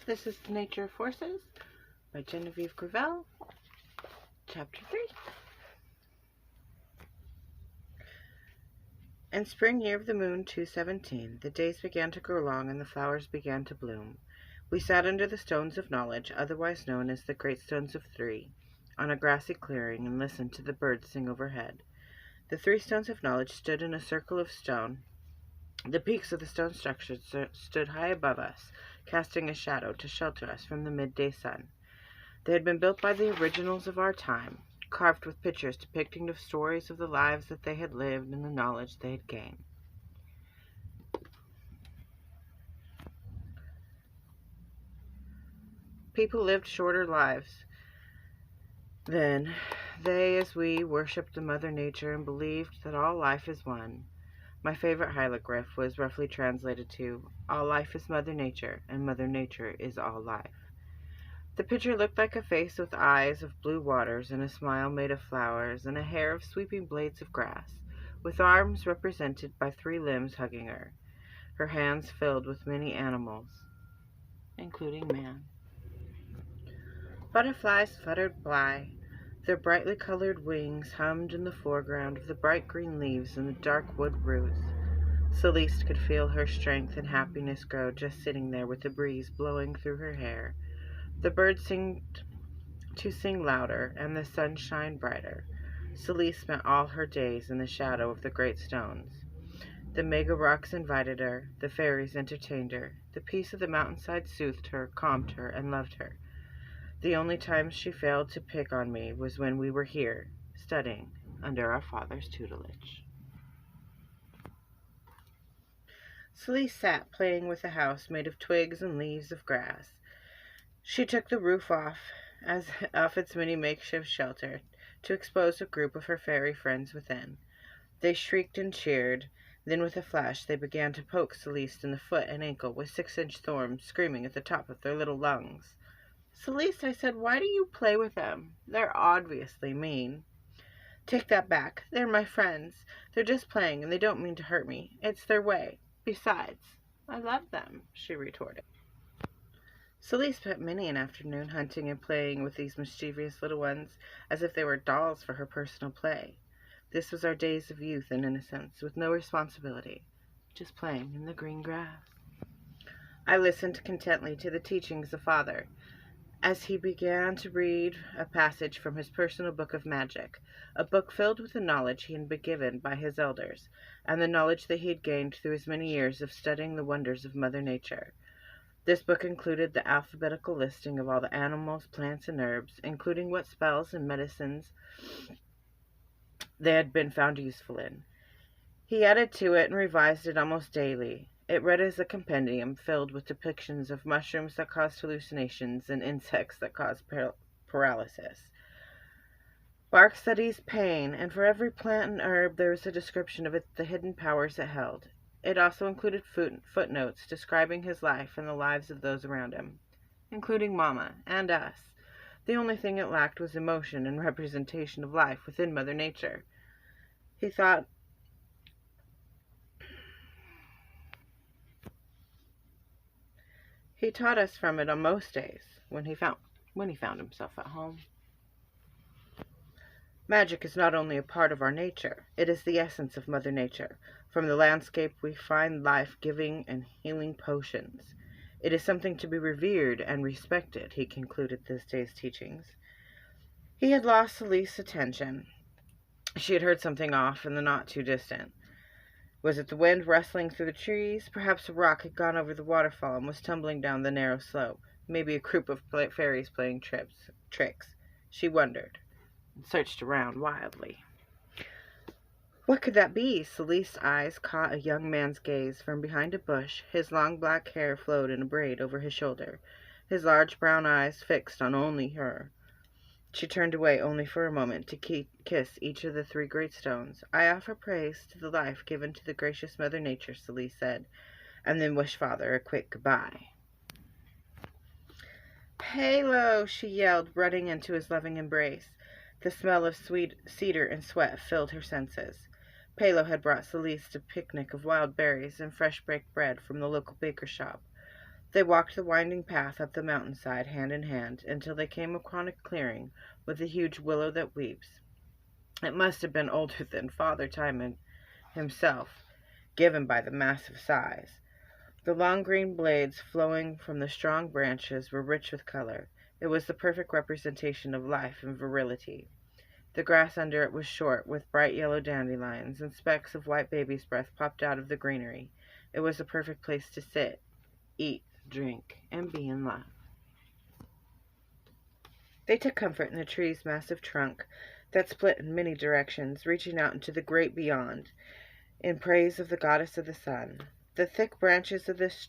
This is The Nature of Forces by Genevieve, Chapter 3. In spring year of the moon 217, the days began to grow long and the flowers began to bloom. We sat under the stones of knowledge, otherwise known as the Great Stones of Three, on a grassy clearing, and listened to the birds sing overhead. The 3 stones of knowledge stood in a circle of stone. The peaks of the stone structures stood high above us, casting a shadow to shelter us from the midday sun. They had been built by the originals of our time, carved with pictures depicting the stories of the lives that they had lived and the knowledge they had gained. People lived shorter lives then. They, as we, worshipped the Mother Nature and believed that all life is one. My favorite hieroglyph was roughly translated to, all life is Mother Nature, and Mother Nature is all life. The picture looked like a face with eyes of blue waters and a smile made of flowers and a hair of sweeping blades of grass, with arms represented by 3 limbs hugging her hands filled with many animals, including man. Butterflies fluttered by. Their brightly colored wings hummed in the foreground of the bright green leaves and the dark wood roots. Celeste could feel her strength and happiness grow just sitting there with the breeze blowing through her hair. The birds seemed to sing louder and the sun shine brighter. Celeste spent all her days in the shadow of the great stones. The mega rocks invited her, the fairies entertained her, the peace of the mountainside soothed her, calmed her, and loved her. The only time she failed to pick on me was when we were here, studying under our father's tutelage. Celeste sat playing with a house made of twigs and leaves of grass. She took the roof off its many makeshift shelter to expose a group of her fairy friends within. They shrieked and cheered. Then with a flash they began to poke Celeste in the foot and ankle with 6-inch thorns, screaming at the top of their little lungs. Celeste, I said, why do you play with them? They're obviously mean. Take that back. They're my friends. They're just playing, and they don't mean to hurt me. It's their way. Besides, I love them, she retorted. Celeste spent many an afternoon hunting and playing with these mischievous little ones, as if they were dolls for her personal play. This was our days of youth and innocence, with no responsibility, just playing in the green grass. I listened contentedly to the teachings of Father, as he began to read a passage from his personal book of magic, a book filled with the knowledge he had been given by his elders, and the knowledge that he had gained through his many years of studying the wonders of Mother Nature. This book included the alphabetical listing of all the animals, plants, and herbs, including what spells and medicines they had been found useful in. He added to it and revised it almost daily. It read as a compendium filled with depictions of mushrooms that caused hallucinations and insects that caused paralysis. Bark studies pain, and for every plant and herb there was a description of the hidden powers it held. It also included footnotes describing his life and the lives of those around him, including Mama and us. The only thing it lacked was emotion and representation of life within Mother Nature. He taught us from it on most days when he found himself at home. Magic is not only a part of our nature, it is the essence of Mother Nature. From the landscape we find life-giving and healing potions. It is something to be revered and respected, he concluded this day's teachings. He had lost Celeste's attention. She had heard something off in the not-too-distant. Was it the wind rustling through the trees? Perhaps a rock had gone over the waterfall and was tumbling down the narrow slope. Maybe a group of fairies playing tricks. She wondered and searched around wildly. What could that be? Celeste's eyes caught a young man's gaze from behind a bush. His long black hair flowed in a braid over his shoulder, his large brown eyes fixed on only her. She turned away only for a moment to kiss each of the 3 great stones. I offer praise to the life given to the gracious Mother Nature, Celeste said, and then wished Father a quick goodbye. Palo, she yelled, running into his loving embrace. The smell of sweet cedar and sweat filled her senses. Palo had brought Celeste a picnic of wild berries and fresh baked bread from the local baker shop. They walked the winding path up the mountainside hand in hand until they came upon a clearing with a huge willow that weeps. It must have been older than Father Time himself, given by the massive size. The long green blades flowing from the strong branches were rich with color. It was the perfect representation of life and virility. The grass under it was short, with bright yellow dandelions, and specks of white baby's breath popped out of the greenery. It was the perfect place to sit, eat, drink, and be in love. They took comfort in the tree's massive trunk that split in many directions, reaching out into the great beyond, in praise of the goddess of the sun. The thick branches of this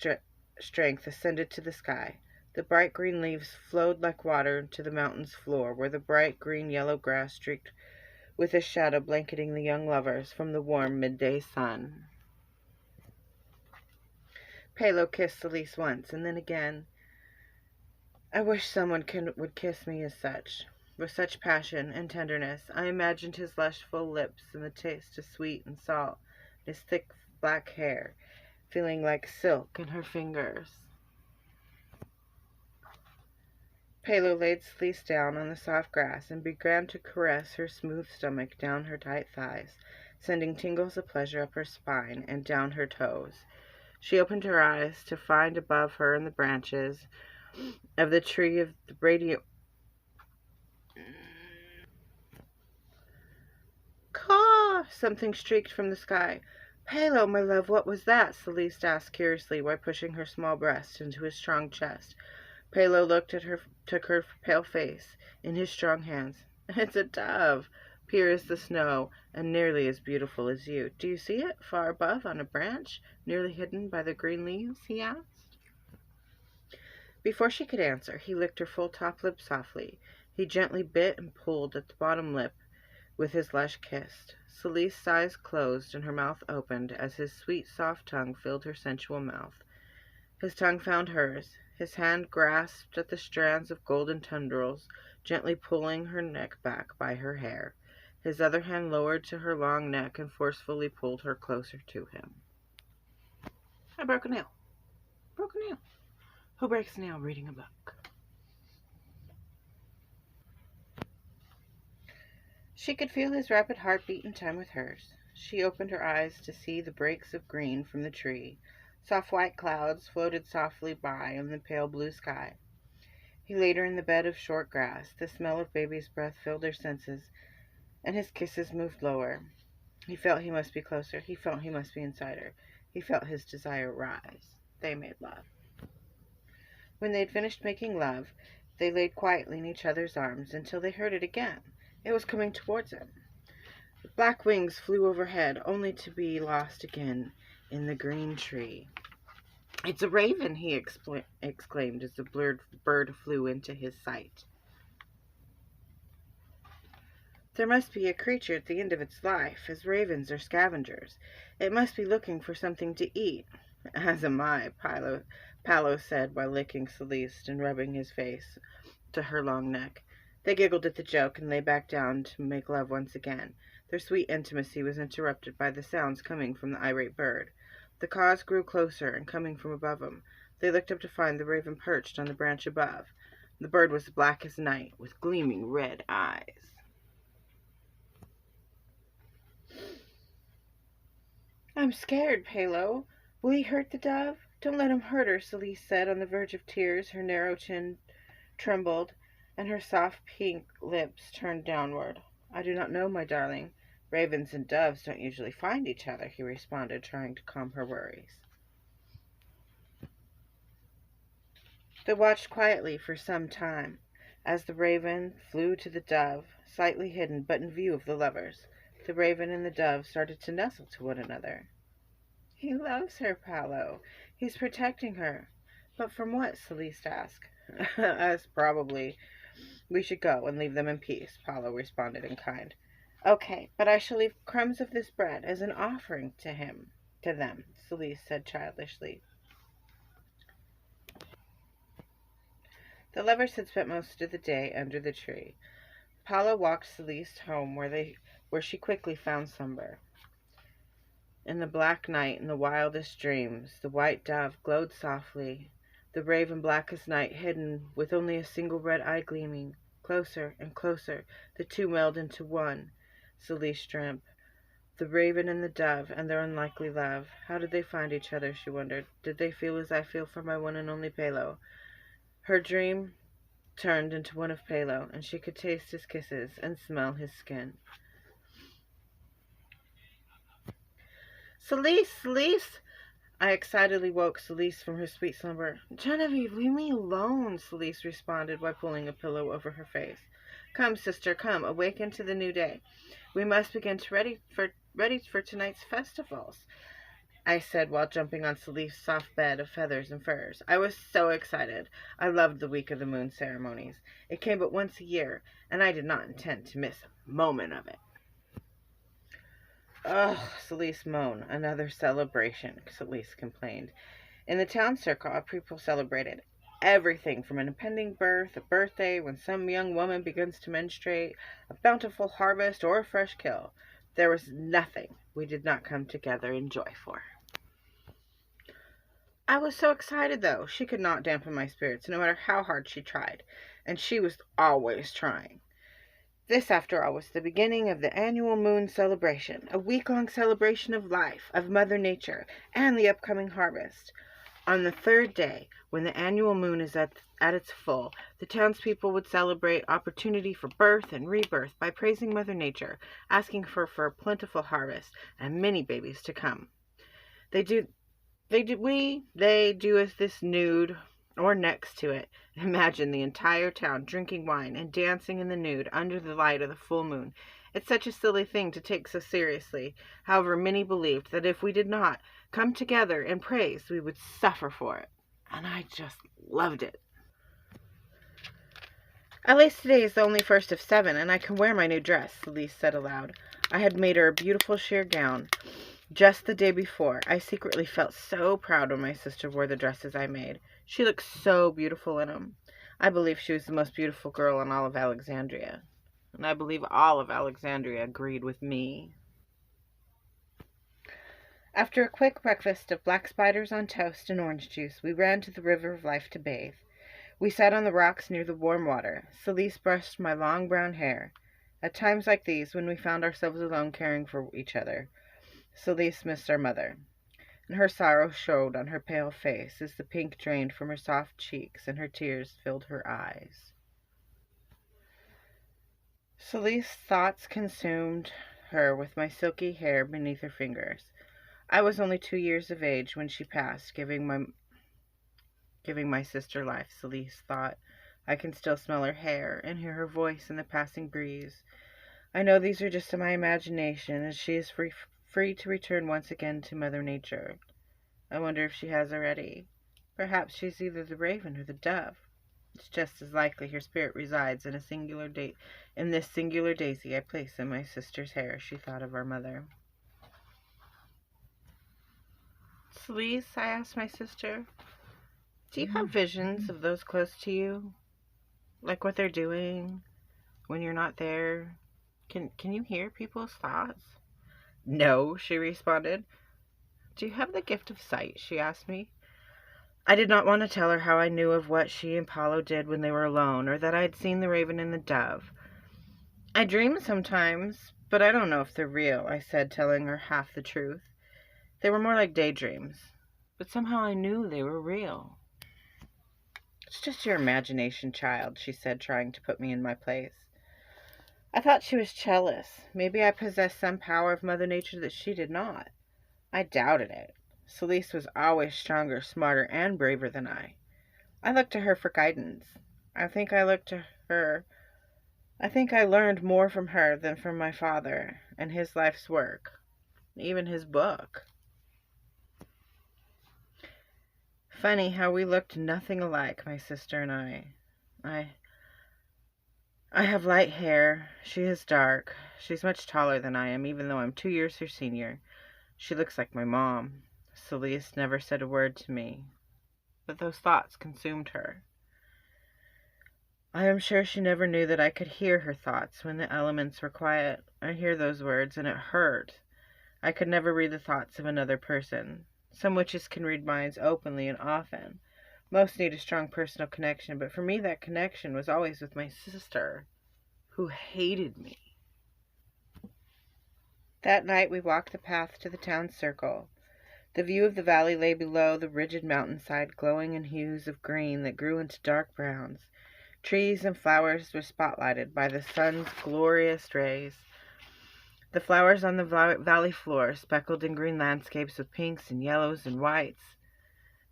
strength ascended to the sky. The bright green leaves flowed like water to the mountain's floor, where the bright green-yellow grass streaked with a shadow blanketing the young lovers from the warm midday sun. Palo kissed Celeste once, and then again. I wish someone would kiss me as such, with such passion and tenderness. I imagined his lush, full lips and the taste of sweet and salt, his thick black hair, feeling like silk in her fingers. Palo laid Celeste down on the soft grass and began to caress her smooth stomach down her tight thighs, sending tingles of pleasure up her spine and down her toes. She opened her eyes to find above her in the branches of the tree of the radiant Caw! Something streaked from the sky. Palo, my love, what was that? Celeste asked curiously while pushing her small breast into his strong chest. Palo looked at her, took her pale face in his strong hands. It's a dove, pure as the snow, and nearly as beautiful as you. Do you see it, far above on a branch, nearly hidden by the green leaves? He asked. Before she could answer, he licked her full top lip softly. He gently bit and pulled at the bottom lip with his lush kiss. Celeste's eyes closed and her mouth opened as his sweet, soft tongue filled her sensual mouth. His tongue found hers. His hand grasped at the strands of golden tendrils, gently pulling her neck back by her hair. His other hand lowered to her long neck and forcefully pulled her closer to him. I broke a nail. Broke a nail. Who breaks a nail reading a book? She could feel his rapid heartbeat in time with hers. She opened her eyes to see the breaks of green from the tree. Soft white clouds floated softly by in the pale blue sky. He laid her in the bed of short grass. The smell of baby's breath filled her senses, and his kisses moved lower. He felt he must be closer. He felt he must be inside her. He felt his desire rise. They made love. When they had finished making love, they laid quietly in each other's arms until they heard it again. It was coming towards them. The black wings flew overhead, only to be lost again in the green tree. It's a raven, he exclaimed as the bird flew into his sight. There must be a creature at the end of its life, as ravens are scavengers. It must be looking for something to eat. As am I, Palo said while licking Celeste and rubbing his face to her long neck. They giggled at the joke and lay back down to make love once again. Their sweet intimacy was interrupted by the sounds coming from the irate bird. The caws grew closer and coming from above them. They looked up to find the raven perched on the branch above. The bird was black as night, with gleaming red eyes. I'm scared, Palo. Will he hurt the dove? Don't let him hurt her, Celeste said, on the verge of tears. Her narrow chin trembled, and her soft pink lips turned downward. I do not know, my darling. Ravens and doves don't usually find each other, he responded, trying to calm her worries. They watched quietly for some time, as the raven flew to the dove, slightly hidden but in view of the lovers. The raven and the dove started to nestle to one another. He loves her, Palo. He's protecting her. But from what? Celeste asked. As probably. We should go and leave them in peace, Palo responded in kind. Okay, but I shall leave crumbs of this bread as an offering to them, Celeste said childishly. The lovers had spent most of the day under the tree. Palo walked Celeste home where she quickly found slumber. In the black night and the wildest dreams, the white dove glowed softly. the raven black as night, hidden with only a single red eye gleaming. Closer and closer, the two meld into one. Celeste dreamt. The raven and the dove, and their unlikely love. How did they find each other, she wondered. Did they feel as I feel for my one and only Palo? Her dream turned into one of Palo, and she could taste his kisses and smell his skin. Celeste! Celeste! I excitedly woke Celeste from her sweet slumber. Genevieve, leave me alone, Celeste responded by pulling a pillow over her face. Come, sister, come, awaken to the new day. We must begin to ready for tonight's festivals, I said while jumping on Celeste's soft bed of feathers and furs. I was so excited. I loved the Week of the Moon ceremonies. It came but once a year, and I did not intend to miss a moment of it. Ugh, Celeste moaned. Another celebration, Celeste complained. In the town circle, people celebrated everything from an impending birth, a birthday, when some young woman begins to menstruate, a bountiful harvest, or a fresh kill. There was nothing we did not come together in joy for. I was so excited, though. She could not dampen my spirits, no matter how hard she tried, and she was always trying. This, after all, was the beginning of the annual moon celebration, a week-long celebration of life, of Mother Nature, and the upcoming harvest. On the third day, when the annual moon is at its full, the townspeople would celebrate opportunity for birth and rebirth by praising Mother Nature, asking for a plentiful harvest and many babies to come. They do as this nude, or next to it. Imagine the entire town drinking wine and dancing in the nude under the light of the full moon. It's such a silly thing to take so seriously. However, many believed that if we did not come together and praise, we would suffer for it. And I just loved it. At least today is the only first of 7, and I can wear my new dress, Celeste said aloud. I had made her a beautiful sheer gown just the day before. I secretly felt so proud when my sister wore the dresses I made. She looked so beautiful in them. I believe she was the most beautiful girl in all of Alexandria. And I believe all of Alexandria agreed with me. After a quick breakfast of black spiders on toast and orange juice, we ran to the River of Life to bathe. We sat on the rocks near the warm water. Celeste brushed my long brown hair. At times like these, when we found ourselves alone caring for each other, Celeste missed our mother, and her sorrow showed on her pale face as the pink drained from her soft cheeks and her tears filled her eyes. Celeste's thoughts consumed her with my silky hair beneath her fingers. I was only 2 years of age when she passed, giving my sister life, Celeste thought. I can still smell her hair and hear her voice in the passing breeze. I know these are just in my imagination, and she is free to return once again to Mother Nature. I wonder if she has already. Perhaps she's either the raven or the dove. It's just as likely her spirit resides in this singular daisy I place in my sister's hair, she thought of our mother. Celeste, I asked my sister, do you have visions of those close to you? Like what they're doing when you're not there? Can you hear people's thoughts? No, she responded. Do you have the gift of sight? She asked me. I did not want to tell her how I knew of what she and Paulo did when they were alone, or that I had seen the raven and the dove. I dream sometimes, but I don't know if they're real, I said, telling her half the truth. They were more like daydreams, but somehow I knew they were real. It's just your imagination, child, she said, trying to put me in my place. I thought she was jealous. Maybe I possessed some power of Mother Nature that she did not. I doubted it. Celeste was always stronger, smarter, and braver than I. I looked to her for guidance. I think I learned more from her than from my father and his life's work, even his book. Funny how we looked nothing alike, my sister and I. I have light hair. She is dark. She's much taller than I am, even though I'm 2 years her senior. She looks like my mom. Celeste never said a word to me, but those thoughts consumed her. I am sure she never knew that I could hear her thoughts when the elements were quiet. I hear those words, and it hurt. I could never read the thoughts of another person. Some witches can read minds openly and often, Most need a strong personal connection, but for me that connection was always with my sister, who hated me. That night we walked the path to the town circle. The view of the valley lay below the rigid mountainside, glowing in hues of green that grew into dark browns. Trees and flowers were spotlighted by the sun's glorious rays. The flowers on the valley floor speckled in green landscapes with pinks and yellows and whites.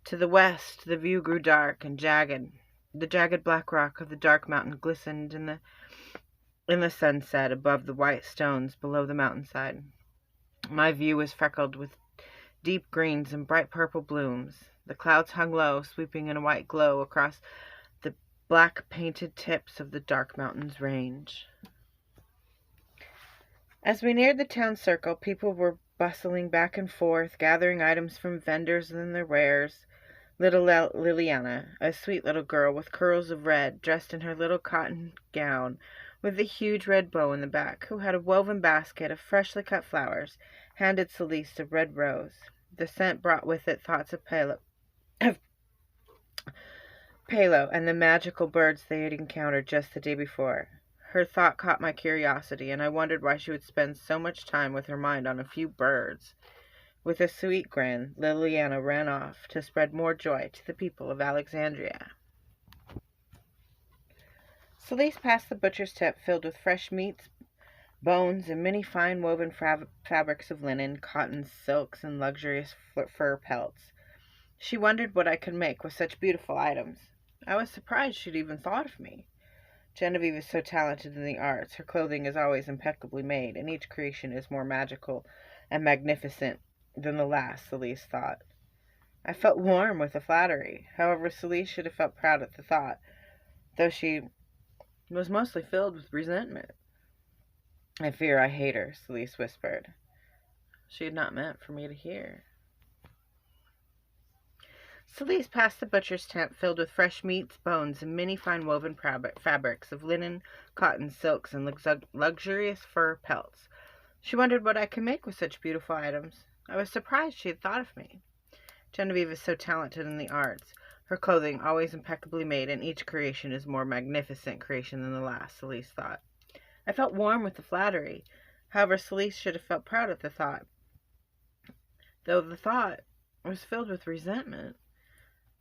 To the west, the view grew dark and jagged. The jagged black rock of the dark mountain glistened in the sunset above the white stones below the mountainside. My view was freckled with deep greens and bright purple blooms. The clouds hung low, sweeping in a white glow across the black painted tips of the dark mountains range. As we neared the town circle, people were bustling back and forth, gathering items from vendors and their wares. Little Liliana, a sweet little girl with curls of red, dressed in her little cotton gown, with a huge red bow in the back, who had a woven basket of freshly cut flowers, handed Celeste a red rose. The scent brought with it thoughts of Palo and the magical birds they had encountered just the day before. Her thought caught my curiosity, and I wondered why she would spend so much time with her mind on a few birds. With a sweet grin, Liliana ran off to spread more joy to the people of Alexandria. Celeste passed the butcher's tent filled with fresh meats, bones, and many fine woven fabrics of linen, cotton, silks, and luxurious fur pelts. She wondered what I could make with such beautiful items. I was surprised she'd even thought of me. Genevieve is so talented in the arts. Her clothing is always impeccably made, and each creation is more magical and magnificent than the last, Celeste thought. I felt warm with the flattery. However, Celeste should have felt proud at the thought, though she was mostly filled with resentment. I fear I hate her, Celeste whispered. She had not meant for me to hear. Celeste passed the butcher's tent filled with fresh meats, bones, and many fine woven fabrics of linen, cotton, silks, and luxurious fur pelts. She wondered what I could make with such beautiful items. I was surprised she had thought of me. Genevieve is so talented in the arts. Her clothing always impeccably made, and each creation is more magnificent creation than the last, Celeste thought. I felt warm with the flattery. However, Celeste should have felt proud at the thought, though the thought was filled with resentment.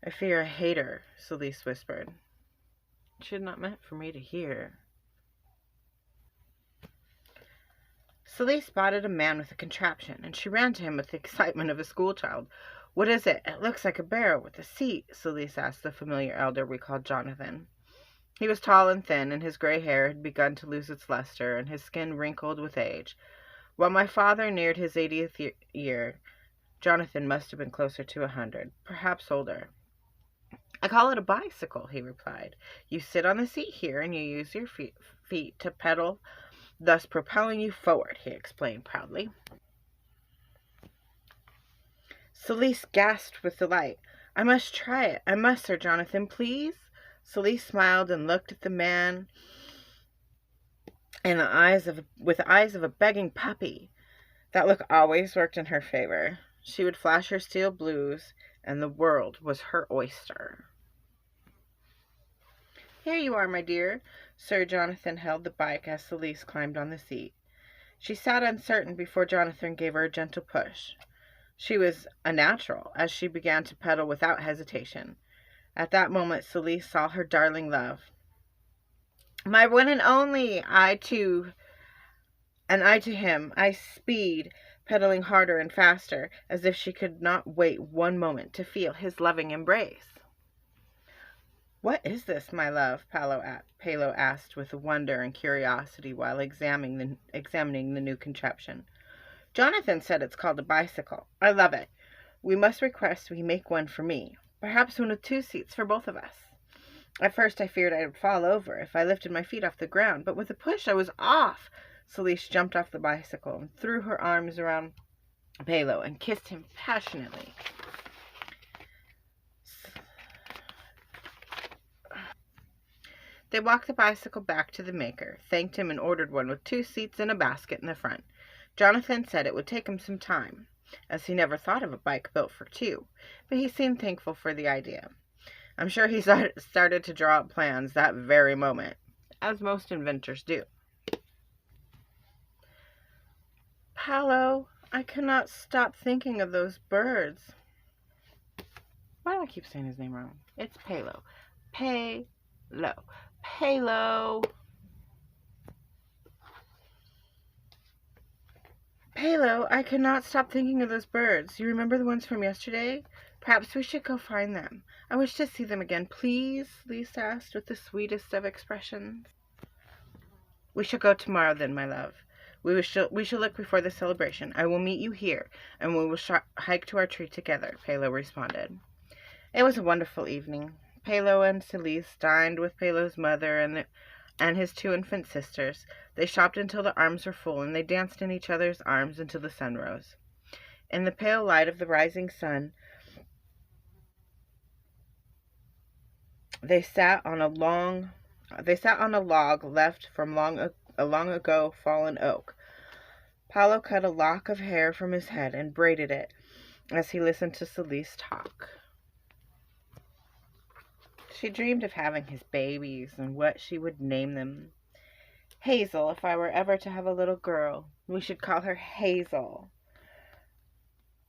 I fear I hate her, Celeste whispered. She had not meant for me to hear. Celeste spotted a man with a contraption, and she ran to him with the excitement of a schoolchild. What is it? It looks like a barrel with a seat, Celeste asked the familiar elder we called Jonathan. He was tall and thin, and his gray hair had begun to lose its luster, and his skin wrinkled with age. While my father neared his 80th year, Jonathan must have been closer to 100, perhaps older. I call it a bicycle, he replied. You sit on the seat here, and you use your feet to pedal, thus propelling you forward, he explained proudly. Celeste gasped with delight. I must try it. I must, Sir Jonathan, please. Celeste smiled and looked at the man with the eyes of a begging puppy. That look always worked in her favor. She would flash her steel blues, and the world was her oyster. Here you are, my dear. Sir Jonathan held the bike as Celeste climbed on the seat. She sat uncertain before Jonathan gave her a gentle push. She was a natural, as she began to pedal without hesitation. At that moment, Celeste saw her darling love. My one and only, I to him, I speed, pedaling harder and faster, as if she could not wait one moment to feel his loving embrace. What is this, my love? Palo asked with wonder and curiosity while examining the new contraption. Jonathan said it's called a bicycle. I love it. We must request we make one for me, perhaps one with 2 seats for both of us. At first I feared I would fall over if I lifted my feet off the ground, but with a push I was off. Celeste jumped off the bicycle and threw her arms around Palo and kissed him passionately. They walked the bicycle back to the maker, thanked him, and ordered one with 2 seats and a basket in the front. Jonathan said it would take him some time, as he never thought of a bike built for 2, but he seemed thankful for the idea. I'm sure he started to draw up plans that very moment, as most inventors do. Paolo, I cannot stop thinking of those birds. Why do I keep saying his name wrong? It's Palo. Palo. Palo. Palo, I cannot stop thinking of those birds. You remember the ones from yesterday? Perhaps we should go find them. I wish to see them again, please, Lise asked with the sweetest of expressions. We shall go tomorrow then, my love. We shall look before the celebration. I will meet you here, and we will hike to our tree together, Palo responded. It was a wonderful evening. Palo and Celise dined with Palo's mother and his 2 infant sisters. They shopped until the arms were full, and they danced in each other's arms until the sun rose. In the pale light of the rising sun, they sat on a log left from a long ago fallen oak. Paolo cut a lock of hair from his head and braided it as he listened to Celise talk. She dreamed of having his babies and what she would name them. Hazel, if I were ever to have a little girl, we should call her Hazel.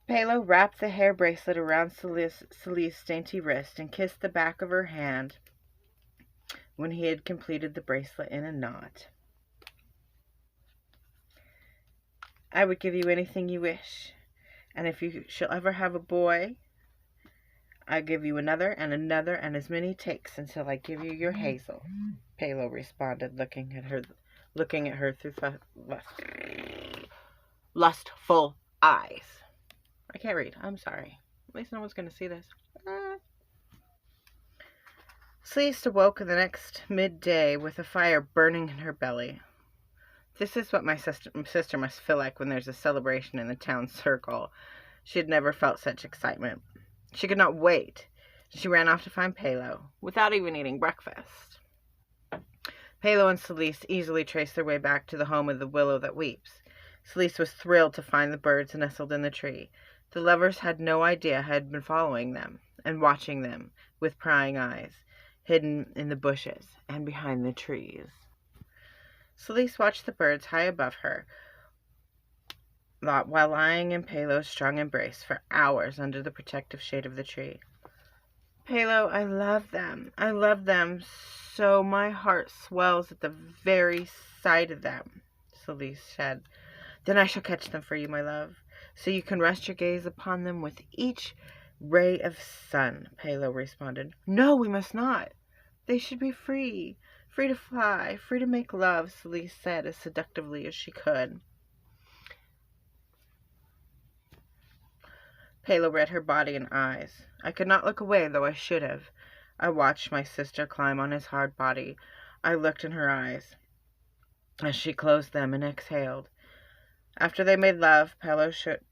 Palo wrapped the hair bracelet around Celise's dainty wrist and kissed the back of her hand when he had completed the bracelet in a knot. I would give you anything you wish, and if you shall ever have a boy, I'll give you another and another and as many takes until I give you your Hazel, Palo responded, looking at her through lustful eyes. I can't read. I'm sorry. At least no one's going to see this. Celeste awoke the next midday with a fire burning in her belly. This is what my sister must feel like when there's a celebration in the town circle. She had never felt such excitement. She could not wait. She ran off to find Palo, without even eating breakfast. Palo and Celeste easily traced their way back to the home of the willow that weeps. Celeste was thrilled to find the birds nestled in the tree. The lovers had no idea had been following them and watching them with prying eyes, hidden in the bushes and behind the trees. Celeste watched the birds high above her while lying in Palo's strong embrace for hours under the protective shade of the tree. Palo, I love them. I love them so my heart swells at the very sight of them, Celeste said. Then I shall catch them for you, my love, so you can rest your gaze upon them with each ray of sun, Palo responded. No, we must not. They should be free. Free to fly, free to make love, Celeste said as seductively as she could. Palo read her body and eyes. I could not look away, though I should have. I watched my sister climb on his hard body. I looked in her eyes as she closed them and exhaled. After they made love, Palo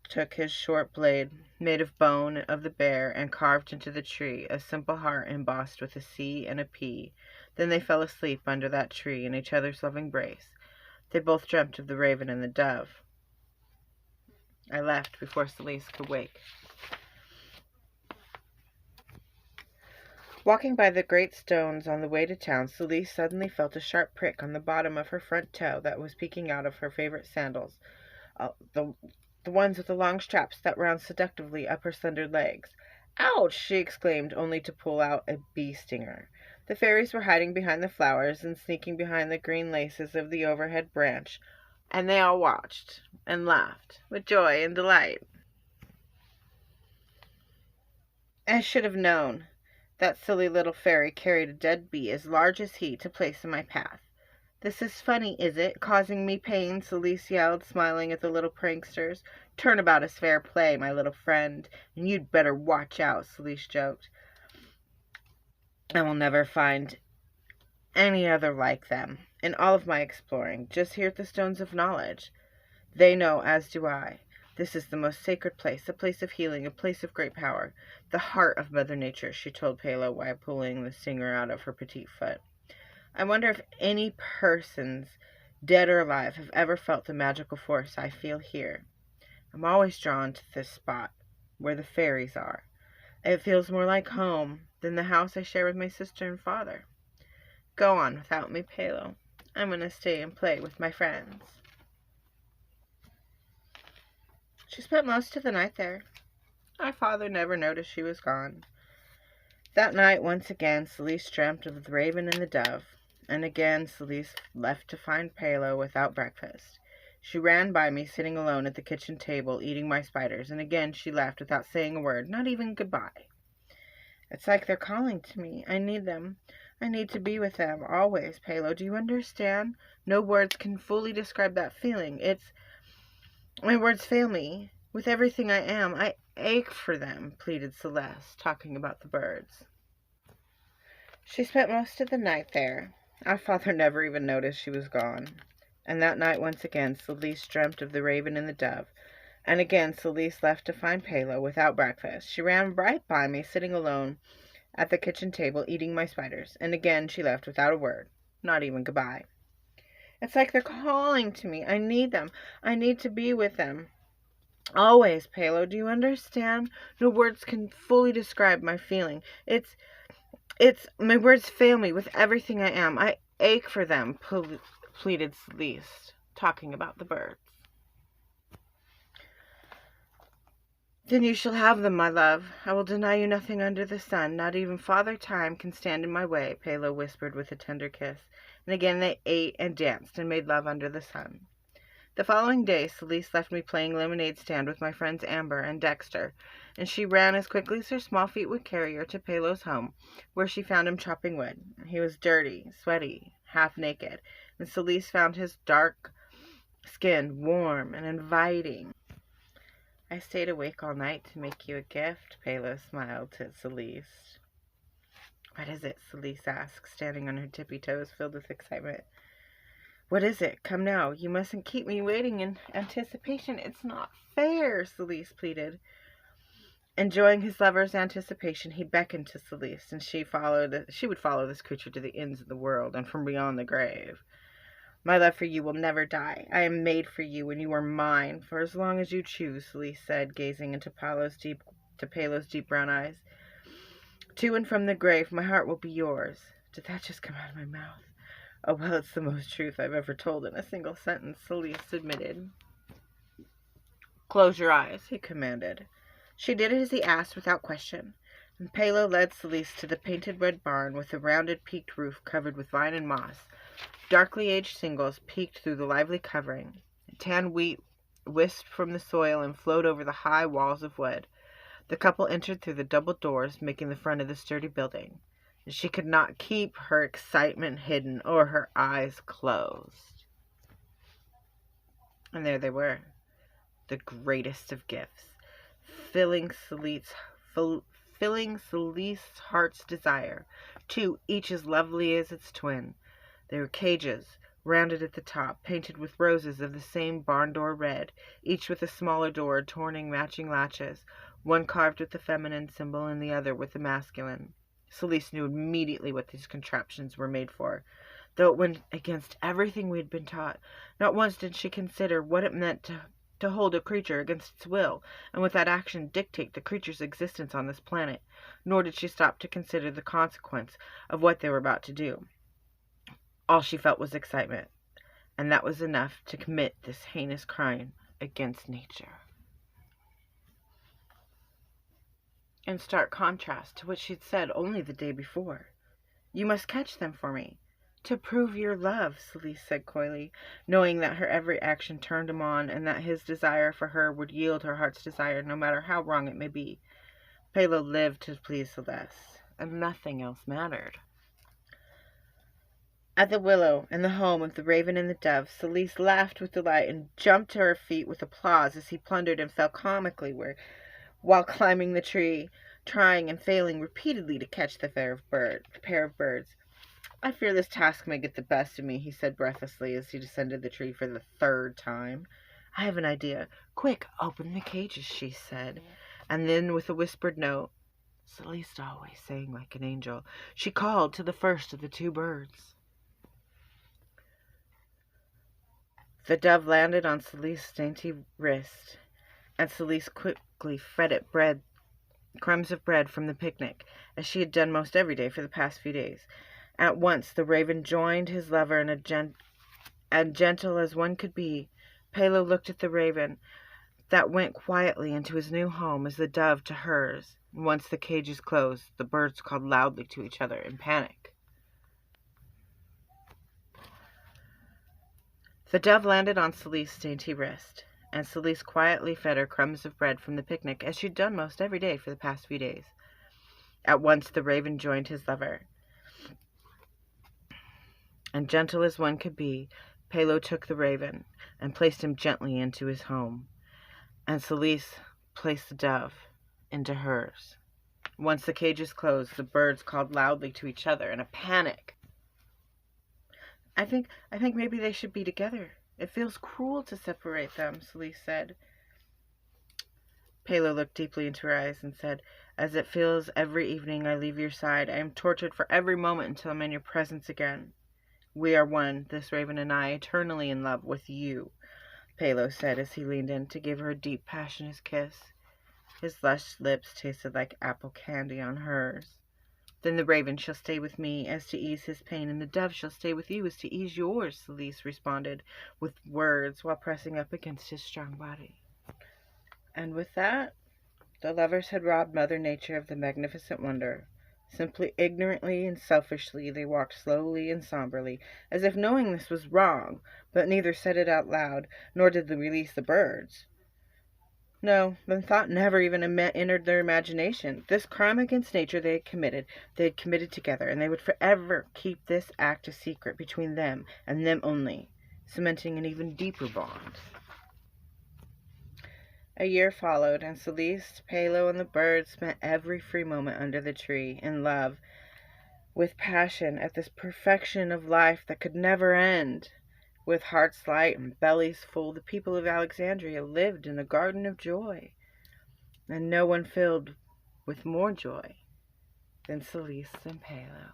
took his short blade, made of bone of the bear, and carved into the tree a simple heart embossed with a C and a P. Then they fell asleep under that tree in each other's loving embrace. They both dreamt of the raven and the dove. I left before Celeste could wake. Walking by the great stones on the way to town, Celeste suddenly felt a sharp prick on the bottom of her front toe that was peeking out of her favorite sandals, the ones with the long straps that wound seductively up her slender legs. Ouch! She exclaimed, only to pull out a bee stinger. The fairies were hiding behind the flowers and sneaking behind the green laces of the overhead branch, and they all watched and laughed with joy and delight. I should have known. That silly little fairy carried a dead bee as large as he to place in my path. This is funny, is it, causing me pain? Celeste yelled, smiling at the little pranksters. Turnabout is fair play, my little friend, and you'd better watch out, Celeste joked. I will never find any other like them in all of my exploring, just here at the Stones of Knowledge. They know, as do I. This is the most sacred place, a place of healing, a place of great power. The heart of Mother Nature, she told Palo while pulling the stinger out of her petite foot. I wonder if any persons, dead or alive, have ever felt the magical force I feel here. I'm always drawn to this spot, where the fairies are. It feels more like home than the house I share with my sister and father. Go on without me, Palo. I'm going to stay and play with my friends. She spent most of the night there. Our father never noticed she was gone. That night, once again, Celeste dreamt of the raven and the dove, and again Celeste left to find Palo without breakfast. She ran by me, sitting alone at the kitchen table, eating my spiders, and again she left without saying a word, not even goodbye. It's like they're calling to me. I need them. I need to be with them, always, Palo. Do you understand? No words can fully describe that feeling. My words fail me. With everything I am, I ache for them, pleaded Celeste, talking about the birds. She spent most of the night there. Our father never even noticed she was gone. And that night, once again, Celeste dreamt of the raven and the dove. And again, Celeste left to find Palo without breakfast. She ran right by me, sitting alone at the kitchen table, eating my spiders. And again, she left without a word, not even goodbye. It's like they're calling to me. I need them. I need to be with them. Always, Palo. Do you understand? No words can fully describe my feeling. My words fail me with everything I am. I ache for them, pleaded Celeste, talking about the birds. Then you shall have them, my love. I will deny you nothing under the sun. Not even Father Time can stand in my way, Palo whispered with a tender kiss. And again they ate and danced and made love under the sun. The following day, Celeste left me playing lemonade stand with my friends Amber and Dexter, and she ran as quickly as her small feet would carry her to Palo's home, where she found him chopping wood. He was dirty, sweaty, half naked, and Celeste found his dark skin warm and inviting. I stayed awake all night to make you a gift, Palo smiled to Celeste. What is it? Celeste asked, standing on her tippy toes, filled with excitement. What is it? Come now. You mustn't keep me waiting in anticipation. It's not fair, Celeste pleaded. Enjoying his lover's anticipation, he beckoned to Celeste, and she would follow this creature to the ends of the world and from beyond the grave. My love for you will never die. I am made for you, and you are mine for as long as you choose, Celeste said, gazing into Palo's deep brown eyes. To and from the grave, my heart will be yours. Did that just come out of my mouth? Oh, well, it's the most truth I've ever told in a single sentence, Celeste admitted. Close your eyes, he commanded. She did as he asked without question, and Palo led Celeste to the painted red barn with a rounded peaked roof covered with vine and moss. Darkly aged shingles peeked through the lively covering. Tan wheat wisped from the soil and flowed over the high walls of wood. The couple entered through the double doors, making the front of the sturdy building. She could not keep her excitement hidden or her eyes closed. And there they were, the greatest of gifts, filling Celeste's heart's desire, two, each as lovely as its twin. They were cages, rounded at the top, painted with roses of the same barn door red, each with a smaller door adorning matching latches, one carved with the feminine symbol and the other with the masculine. Celeste knew immediately what these contraptions were made for, though it went against everything we had been taught. Not once did she consider what it meant to hold a creature against its will, and with that action dictate the creature's existence on this planet, nor did she stop to consider the consequence of what they were about to do. All she felt was excitement, and that was enough to commit this heinous crime against nature. In stark contrast to what she'd said only the day before. You must catch them for me. To prove your love, Celeste said coyly, knowing that her every action turned him on, and that his desire for her would yield her heart's desire, no matter how wrong it may be. Palo lived to please Celeste, and nothing else mattered. At the willow, in the home of the raven and the dove, Celeste laughed with delight and jumped to her feet with applause as he plundered and fell comically while climbing the tree, trying and failing repeatedly to catch the pair of birds. I fear this task may get the best of me, he said breathlessly as he descended the tree for the third time. I have an idea. Quick, open the cages, she said. And then, with a whispered note, Celeste always sang like an angel, she called to the first of the two birds. The dove landed on Celeste's dainty wrist, and Celeste quickly fed it bread crumbs of bread from the picnic, as she had done most every day for the past few days. At once the raven joined his lover, and gentle as one could be, Pelo looked at the raven that went quietly into his new home as the dove to hers. Once the cages closed, the birds called loudly to each other in panic. The dove landed on Celise's dainty wrist, and Celise quietly fed her crumbs of bread from the picnic, as she'd done most every day for the past few days. At once the raven joined his lover, and gentle as one could be, Pelo took the raven and placed him gently into his home, and Celise placed the dove into hers. Once the cages closed, the birds called loudly to each other in a panic. I think maybe they should be together. It feels cruel to separate them, Celise said. Pelo looked deeply into her eyes and said, as it feels every evening I leave your side, I am tortured for every moment until I'm in your presence again. We are one, this raven and I, eternally in love with you, Pelo said as he leaned in to give her a deep, passionate kiss. His lush lips tasted like apple candy on hers. Then the raven shall stay with me as to ease his pain, and the dove shall stay with you as to ease yours, Celise responded with words while pressing up against his strong body. And with that, the lovers had robbed Mother Nature of the magnificent wonder. Simply ignorantly and selfishly, they walked slowly and somberly, as if knowing this was wrong, but neither said it out loud, nor did they release the birds. No, the thought never even entered their imagination. This crime against nature they had committed together, and they would forever keep this act a secret between them and them only, cementing an even deeper bond. A year followed, and Celise, Pelo, and the birds spent every free moment under the tree, in love, with passion, at this perfection of life that could never end. With hearts light and bellies full, the people of Alexandria lived in a garden of joy, and no one filled with more joy than Celise and Pelo,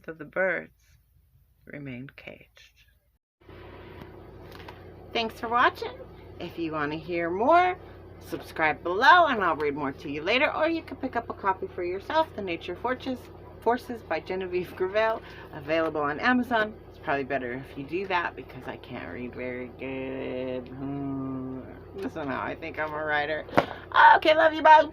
though the birds remained caged. Thanks for watching. If you want to hear more, subscribe below and I'll read more to you later, or you can pick up a copy for yourself, The Nature Forces by Genevieve, available on Amazon. It's probably better if you do that because I can't read very good. Somehow I think I'm a writer. Okay, love you, bye.